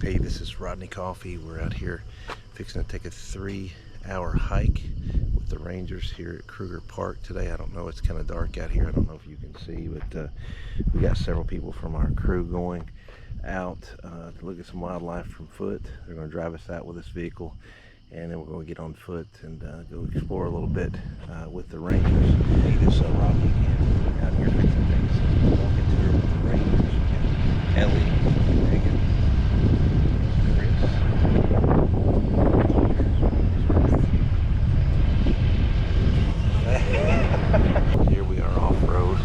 Hey, this is Rodney Coffee. We're out here fixing to take a 3-hour hike with the rangers here at Kruger Park today. I don't know, it's kind of dark out here. I don't know if you can see, but we got several people from our crew going out to look at some wildlife from foot. They're going to drive us out with this vehicle, and then we're going to get on foot and go explore a little bit with the rangers. Hey, this is Rodney again. Out here fixing to take a walking tour with the rangers. Ellie, Megan, here we are off-road.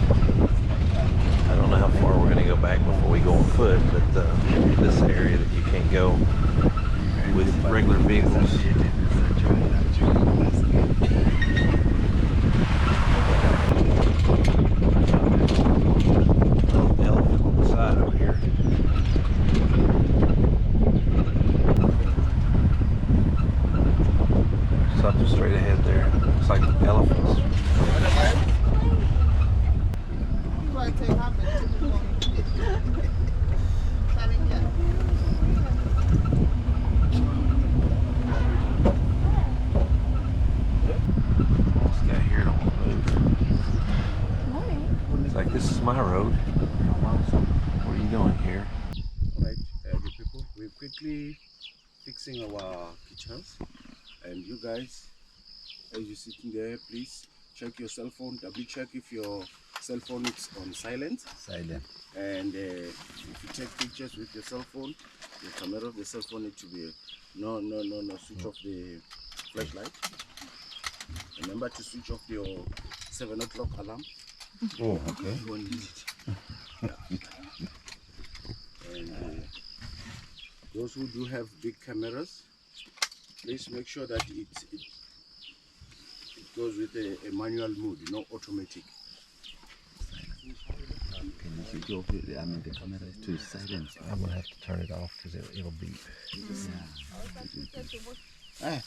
I don't know how far we're going to go back before we go on foot, but this area that you can't go with regular vehicles. Elephant on the side over here. Something straight ahead there. Looks like elephants. This guy here don't want to move. It's like, this is my road. Where are you going here? Alright, good people, we're quickly fixing our kitchens, and you guys, as you're sitting there, please check your cell phone, double check if your cell phone is on silent. And if you take pictures with your cell phone, the camera of the cell phone needs to be no, switch off the flashlight. Remember to switch off your 7 o'clock alarm. Oh, okay. You won't use it. Yeah. And those who do have big cameras, please make sure that it goes with a manual mode, not automatic. Can you switch off the camera is too silent. I'm going to have to turn it off because it'll beep. Yeah.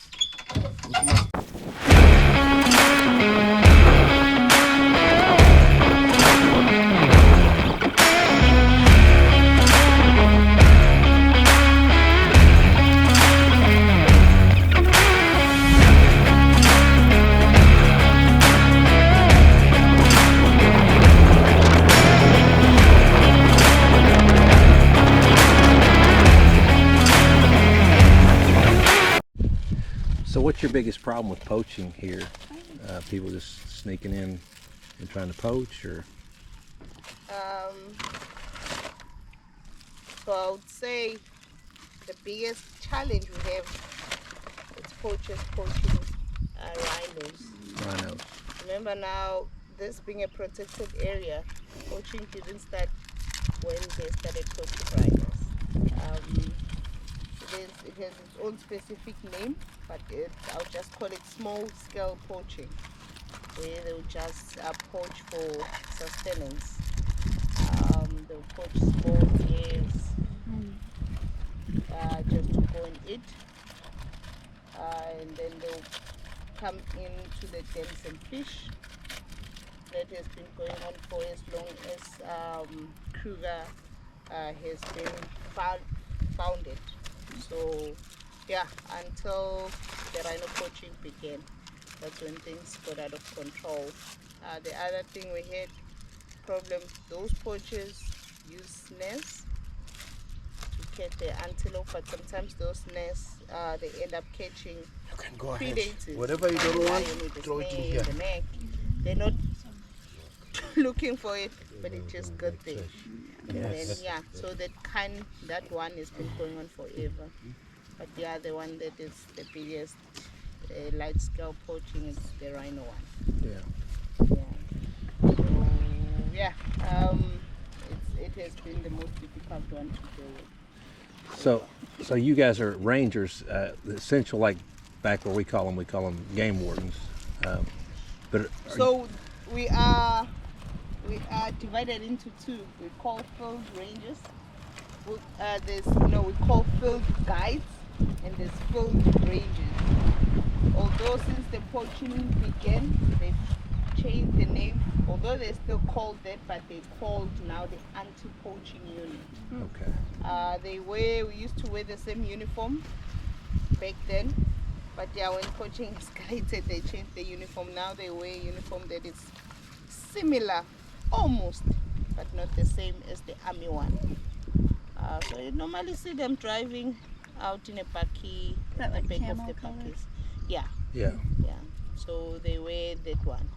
So what's your biggest problem with poaching here? People just sneaking in and trying to poach, or? So I would say the biggest challenge we have is poachers poaching rhinos. Rhinos. Remember now, this being a protected area, poaching didn't start when they started poaching rhinos. It has its own specific name, but I'll just call it small-scale poaching, where they'll just poach for sustenance. They'll poach small deers just to go and eat, and then they'll come into the dens and fish. That has been going on for as long as Kruger has been founded. So yeah, until the rhino poaching began, that's when things got out of control. The other thing we had problem, those poachers use snares to catch the antelope, but sometimes those snares they end up catching predators. Whatever you don't want, throw it in here. The neck. They're not looking for it, but it just got there. And then, yeah, so that one has been going on forever. But yeah, the one that is the biggest large scale poaching is the rhino one. Yeah. So yeah, it has been the most difficult one to deal with. So you guys are rangers, essential, like back where we call them game wardens. So we are divided into two. We call field rangers. We call field guides, and there's field rangers. Although since the poaching began, they've changed the name, although they're still called that, but they called now the anti-poaching unit. Okay. We used to wear the same uniform back then, but yeah, when poaching escalated, they changed the uniform. Now they wear a uniform that is similar, almost, but not the same as the army one. So you normally see them driving out in a bakkie, that at the like back of camel the color? bakkies. Yeah, Yeah. yeah. So they wear that one.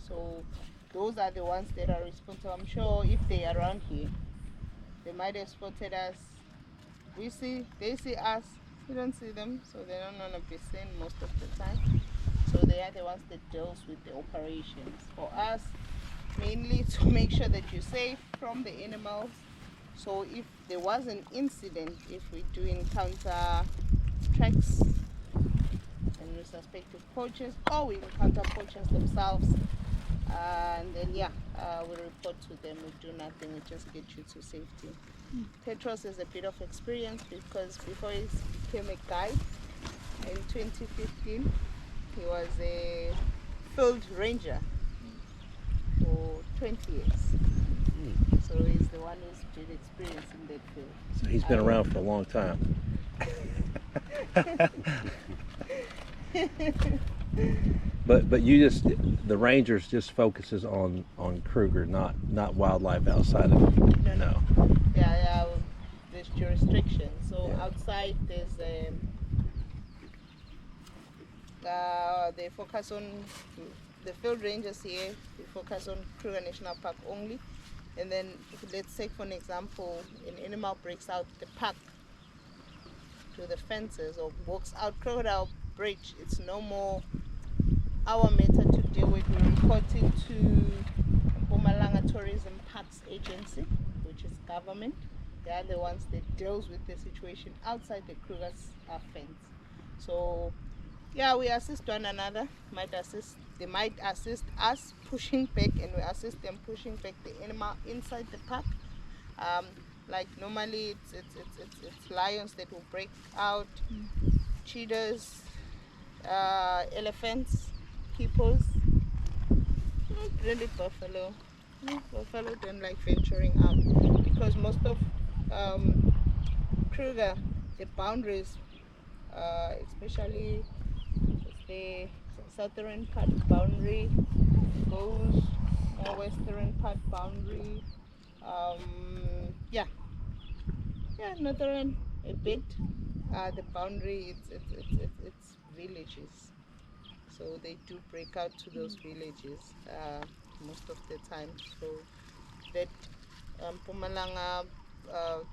So those are the ones that are responsible. I'm sure if they are around here, they might have spotted us. They see us. We don't see them, so they don't want to be seen most of the time. So they are the ones that deals with the operations. For us, mainly to make sure that you're safe from the animals. So if there was an incident, if we do encounter tracks and we suspected poachers, or we encounter poachers themselves, and then we report to them. We do nothing, we just get you to safety. Petros has a bit of experience because before he became a guide in 2015, he was a field ranger for 20 years. So he's the one who's been experienced in that field. So he's been around for a long time. But you just, the Rangers just focuses on Kruger, not wildlife outside of it. No. Yeah, there's jurisdiction. So Yeah. outside there's they focus on the field rangers here. They focus on Kruger National Park only. And then let's take for an example, an animal breaks out the park to the fences or walks out Crocodile Bridge. It's no more our matter to deal with. We report it to Mpumalanga Tourism Parks Agency, which is government. They are the ones that deals with the situation outside the Kruger's fence. So yeah, we assist one another. They might assist us pushing back, and we assist them pushing back the animal inside the park. Like normally it's lions that will break out, cheetahs, elephants, hippos, not really buffalo. Buffalo don't like venturing out because most of Kruger, the boundaries, especially the southern part boundary goes more western part boundary, northern a bit. The boundary it's villages, so they do break out to those villages most of the time. So that Mpumalanga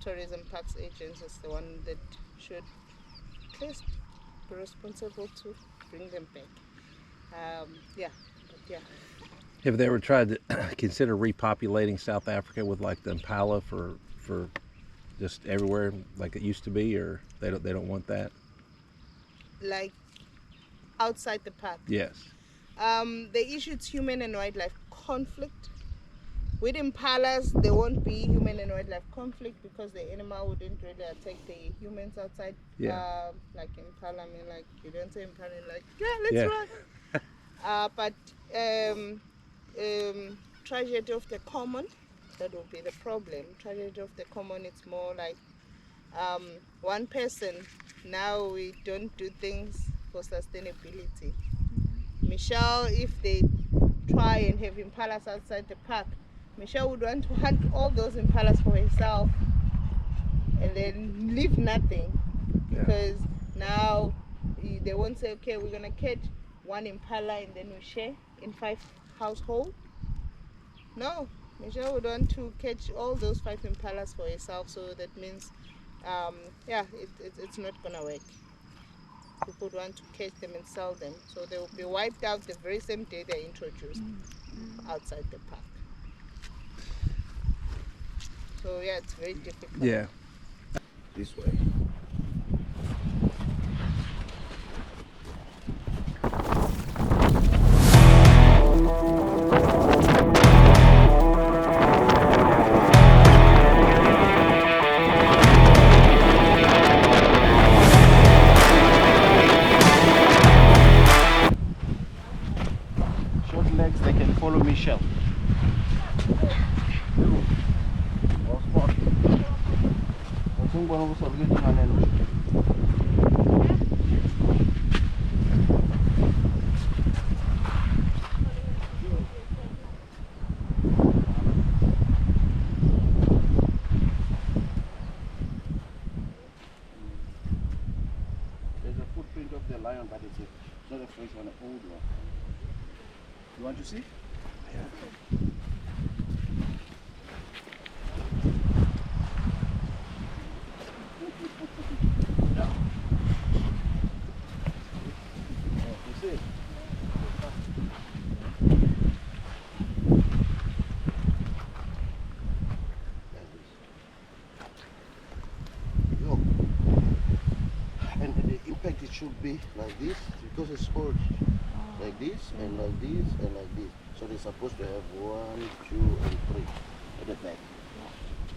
Tourism Parks Agency is the one that should at least be responsible to bring them back. Have they ever tried to consider repopulating South Africa with like the impala for just everywhere like it used to be, or they don't want that? Like outside the park. Yes. The issue is human and wildlife conflict. With impalas, there won't be human and wildlife conflict because the animal wouldn't really attack the humans outside. Yeah. Like impala, I mean, like you don't say impala, like let's run. But tragedy of the common, that will be the problem. Tragedy of the common, it's more like one person. Now we don't do things for sustainability. Michelle, if they try and have impalas outside the park, Michelle would want to hunt all those impalas for herself and then leave nothing, because now they won't say, okay, we're gonna catch one impala and then we share in 5 households. No, Michelle would want to catch all those 5 impalas for herself, so that means it's not gonna work. People would want to catch them and sell them, so they will be wiped out the very same day they're introduced outside the park. So yeah, it's very difficult. Yeah. This way. There's a footprint of the lion, but it's not a fresh one, an old one. You want to see? You see? Yo. And the impact, it should be like this because it's old. Like this and like this and like this. So they're supposed to have 1, 2, and 3 at the back.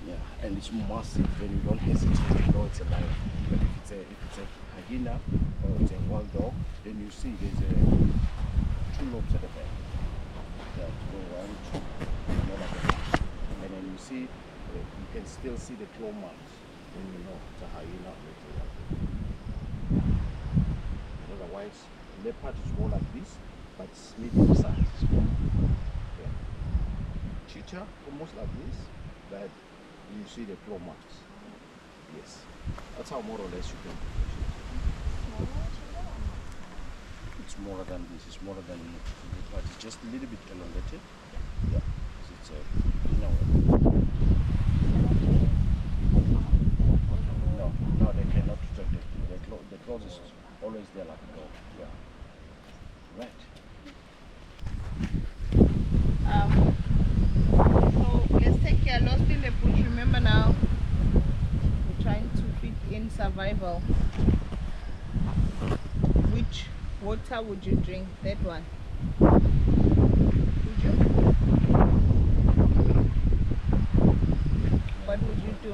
Yeah, and it's massive, and you don't hesitate to know it's a lion. But if it's a hyena or it's a wild dog, then you see there's 2 lobes at the back. Yeah, so 1, 2, another back. And then you see, you can still see the claw marks, then you know it's a hyena or it's a wild dog. Otherwise, leopard is more like this, but it's medium size. Yeah. Cheetah, almost like this, but you see the claw marks. Yes. That's how more or less you can differentiate. It's smaller than this, it's smaller than but it's just a little bit elongated. Yeah. It's no, they cannot protect it. The claws is always there like a dog. Yeah. Right. So let's take care. Lost in the bush. Remember now, we're trying to fit in survival. Which water would you drink? That one. Would you? What would you do?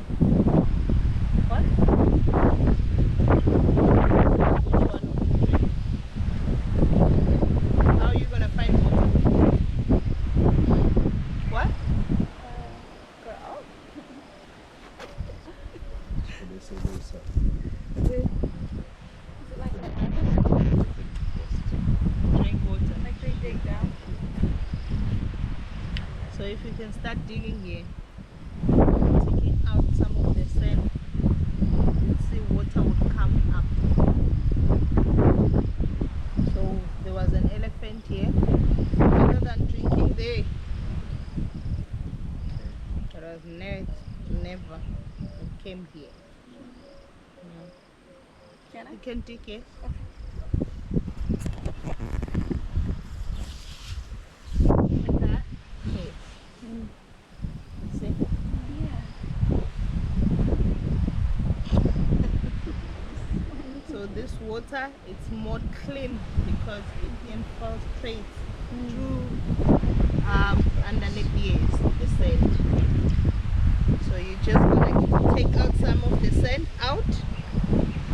What? Which one would you drink? How are you gonna find water? What? Girl. So they say this. Drink water. Like they dig down. So if you can start digging here, taking out some of the sand, you'll see water will come up. So there was an elephant here. Other than drinking there was never it came here. Can I? You can dig it. Like that? Yes. See? Yeah. So this water, it's more clean because it infiltrates through underneath the ears, the sand. So you're just gonna take out some of the sand out.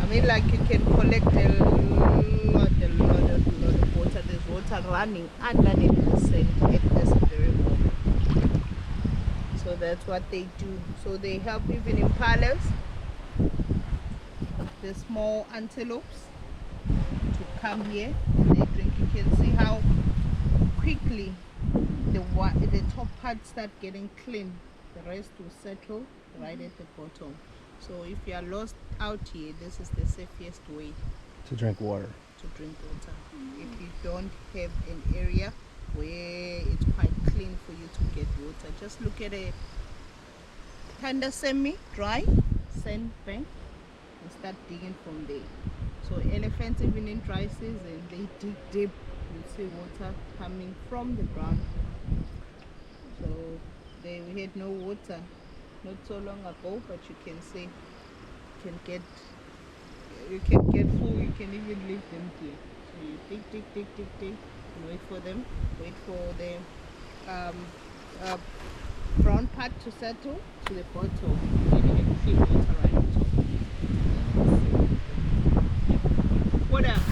I mean, like you can collect a lot of water. There's water running underneath the sand at this very moment. So that's what they do. So they help even impalas, the small antelopes, to come here and they drink. You can see how quickly the top part start getting clean. The rest will settle right at the bottom. So if you are lost out here, this is the safest way To drink water. to drink water. If you don't have an area where it's quite clean for you to get water, just look at a kind of semi-dry sand bank and start digging from there. So elephants, even in dry season, they dig deep. You see water coming from the ground. So we had no water not so long ago, but you can see you can get full. You can even leave them here. So you dig, and wait for them. Wait for the brown part to settle to the bottom. Then you can see water right on top. What else?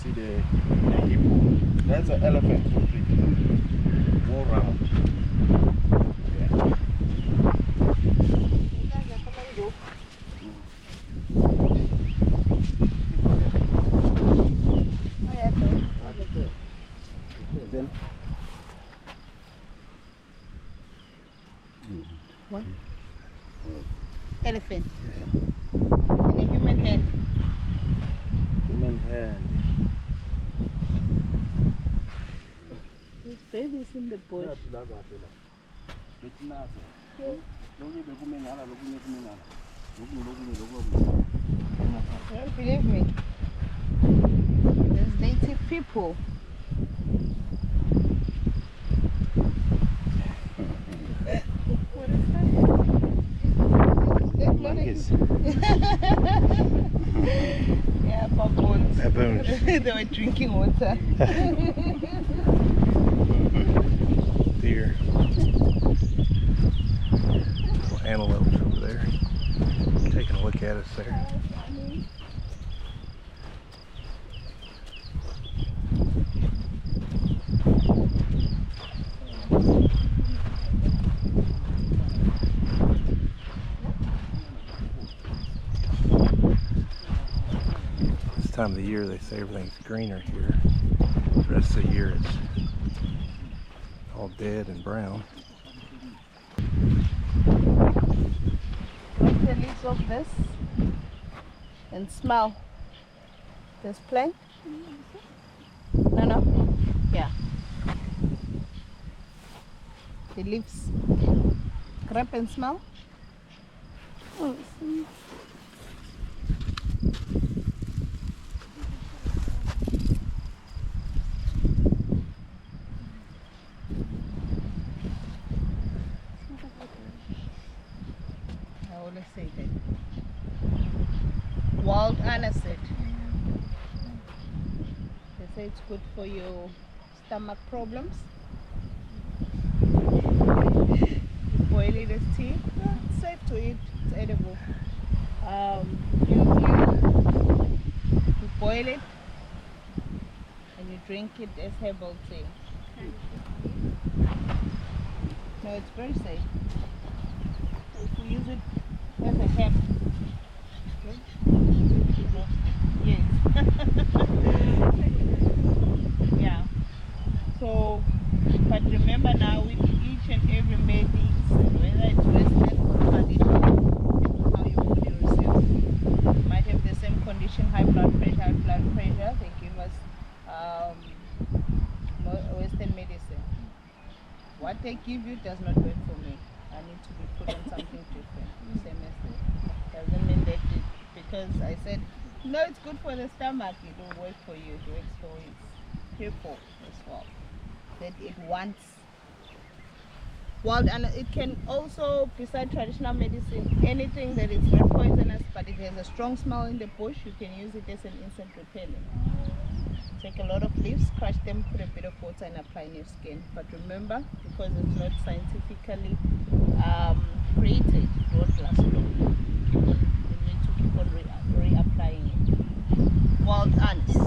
see the hippo. That's an elephant footprint. More round. Yeah. Then What? Elephant. And a human head. human hand. There's babies in the bush. Don't believe me. There's native people. What is that? Monkeys. Yeah, baboons. Baboons. They were drinking water. Deer. Little antelopes over there. Taking a look at us there. This time of the year they say everything's greener here. The rest of the year it's all dead and brown. Break the leaves of this and smell this plant. No. Yeah. The leaves. Grab and smell. Oh, see. I always say that. Wild aniseed. They say it's good for your stomach problems. You boil it as tea. Yeah, it's safe to eat. It's edible. You boil it and you drink it as herbal tea. No, it's very safe. If we use it as a herb. Yes. Yeah. So, but remember now with each and every medicine, whether it's Western or traditional, how your body receives. Might have the same condition, high blood pressure. They give us Western medicine. What they give you does not work for me. I need to be put on something different. Same as this. Doesn't mean that because I said, no, it's good for the stomach, it will work for you. It works for its people as well. That it wants wild, and it can also, besides traditional medicine, anything that is not poisonous but it has a strong smell in the bush, you can use it as an insect repellent. Take a lot of leaves, crush them, put a bit of water and apply on your skin. But remember, because it's not scientifically created, it won't last long. You need to keep on reapplying it. Wild ants.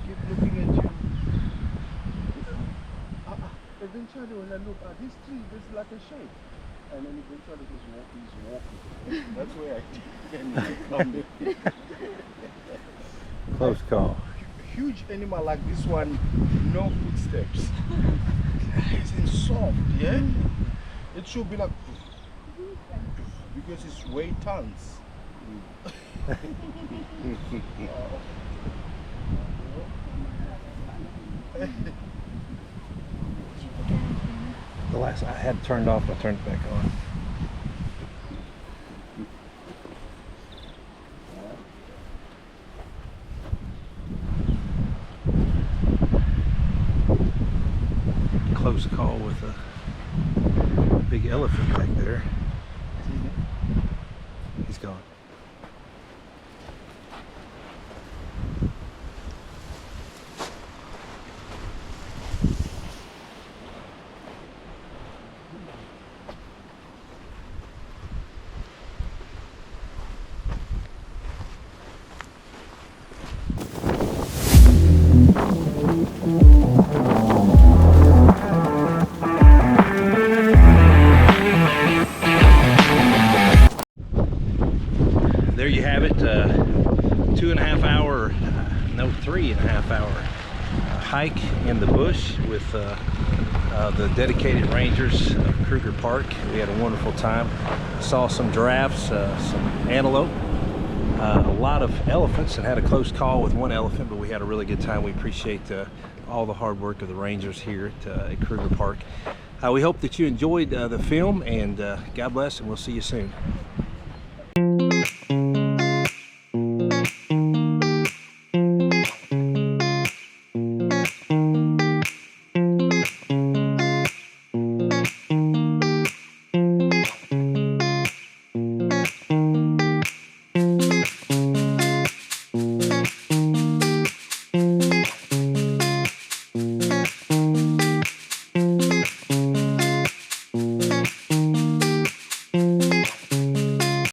keep looking at you. Eventually, when I look at this tree, there's like a shape. And then eventually he's walking. That's where I think Close call. huge animal like this one, no footsteps. It's soft, yeah? It should be like, because it's weight tons. The last I had it turned off, I turned it back on. Close call with a big elephant back there. He's gone. There you have it, 2.5 hour, no, 3.5 hour hike in the bush with the dedicated rangers of Kruger Park. We had a wonderful time. Saw some giraffes, some antelope, a lot of elephants, and had a close call with one elephant, but we had a really good time. We appreciate all the hard work of the rangers here at Kruger Park. We hope that you enjoyed the film, and God bless, and we'll see you soon.